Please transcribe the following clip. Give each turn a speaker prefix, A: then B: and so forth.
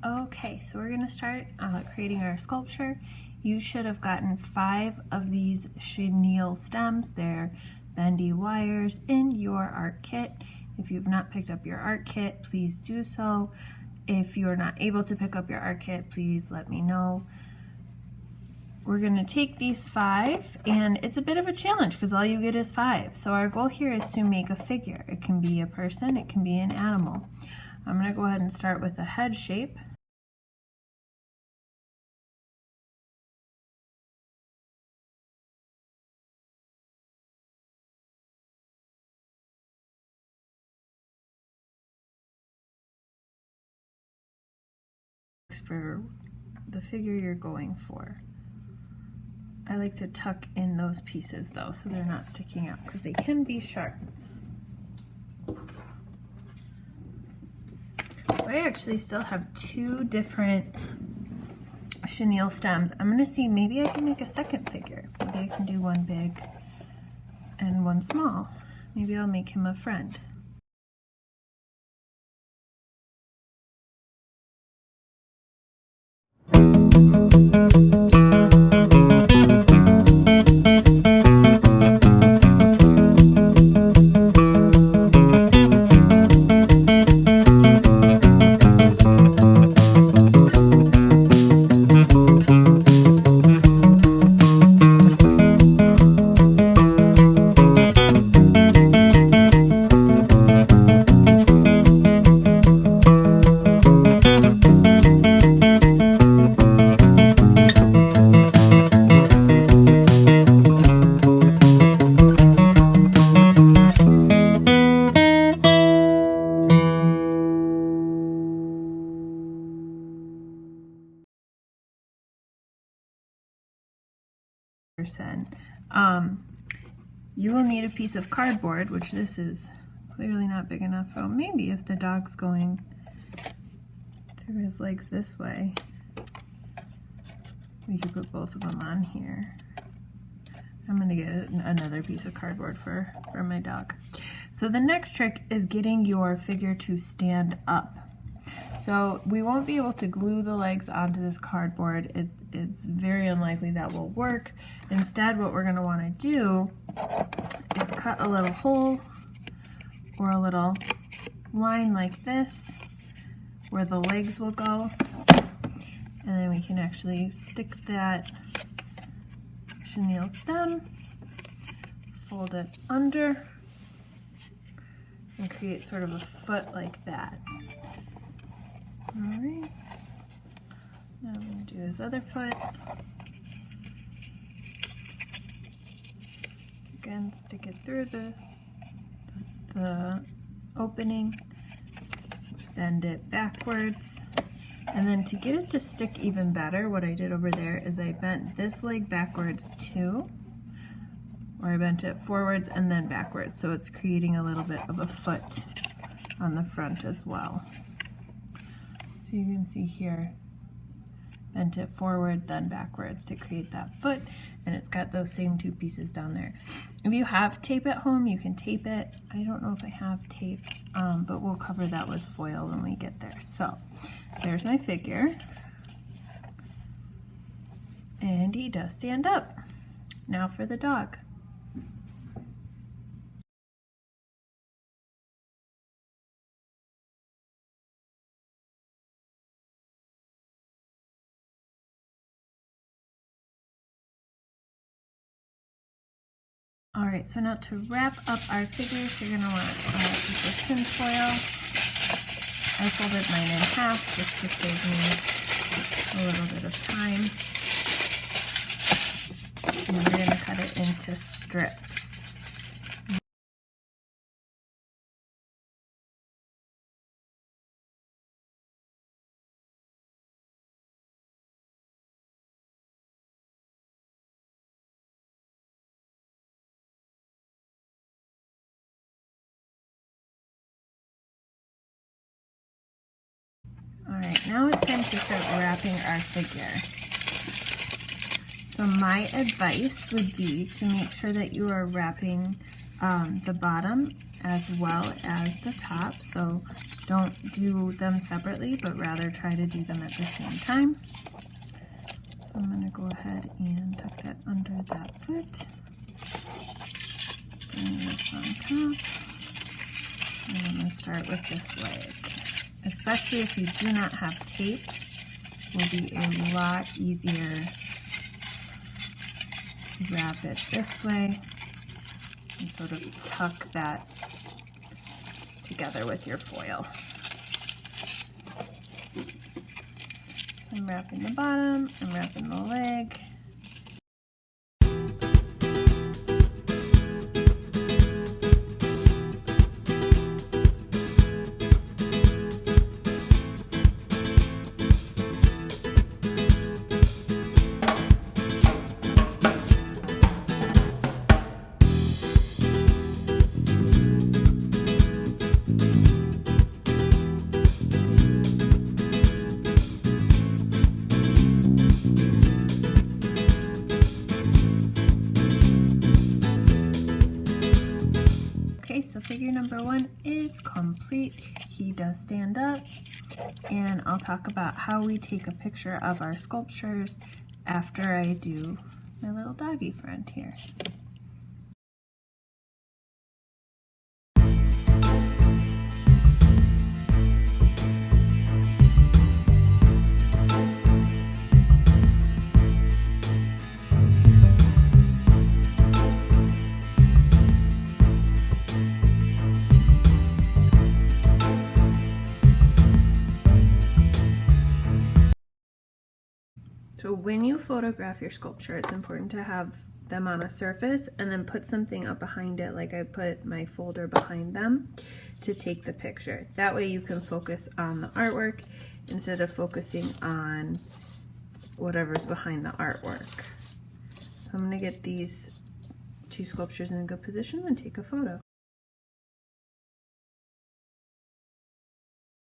A: Okay, so we're gonna start creating our sculpture. You should have gotten 5 of these chenille stems. They're bendy wires in your art kit. If you've not picked up your art kit, please do so. If you're not able to pick up your art kit, please let me know. We're gonna take these 5, and it's a bit of a challenge because all you get is 5. So our goal here is to make a figure. It can be a person, it can be an animal. I'm gonna go ahead and start with a head shape. For the figure you're going for. I like to tuck in those pieces though so they're not sticking out because they can be sharp. I actually still have 2 different chenille stems. I'm gonna see, maybe I can make a second figure. Maybe I can do one big and one small. Maybe I'll make him a friend. You will need a piece of cardboard, which this is clearly not big enough. Oh, maybe if the dog's going through his legs this way, we could put both of them on here. I'm gonna get another piece of cardboard for my dog. So the next trick is getting your figure to stand up. So we won't be able to glue the legs onto this cardboard. It's very unlikely that will work. Instead, what we're gonna wanna do is cut a little hole or a little line like this where the legs will go. And then we can actually stick that chenille stem, fold it under, and create sort of a foot like that. All right, now I'm going to do his other foot. Again, stick it through the opening, bend it backwards, and then to get it to stick even better, what I did over there is I bent this leg backwards too, or I bent it forwards and then backwards, so it's creating a little bit of a foot on the front as well. So you can see here, bent it forward, then backwards to create that foot, and it's got those same 2 pieces down there. If you have tape at home, you can tape it. I don't know if I have tape, but we'll cover that with foil when we get there. So there's my figure, and he does stand up. Now for the dog. All right, so now to wrap up our figures, you're gonna want a piece of tin foil. I folded mine in half just to save me a little bit of time. And we're gonna cut it into strips. All right, now it's time to start wrapping our figure. So my advice would be to make sure that you are wrapping the bottom as well as the top, so don't do them separately, but rather try to do them at the same time. So I'm going to go ahead and tuck that under that foot. Bring this on top. And I'm going to start with this leg. Especially if you do not have tape, it will be a lot easier to wrap it this way and sort of tuck that together with your foil. So I'm wrapping the bottom, I'm wrapping the leg. So figure number 1 is complete. He does stand up, and I'll talk about how we take a picture of our sculptures after I do my little doggy friend here. So when you photograph your sculpture, it's important to have them on a surface and then put something up behind it, like I put my folder behind them to take the picture. That way you can focus on the artwork instead of focusing on whatever's behind the artwork. So I'm going to get these 2 sculptures in a good position and take a photo.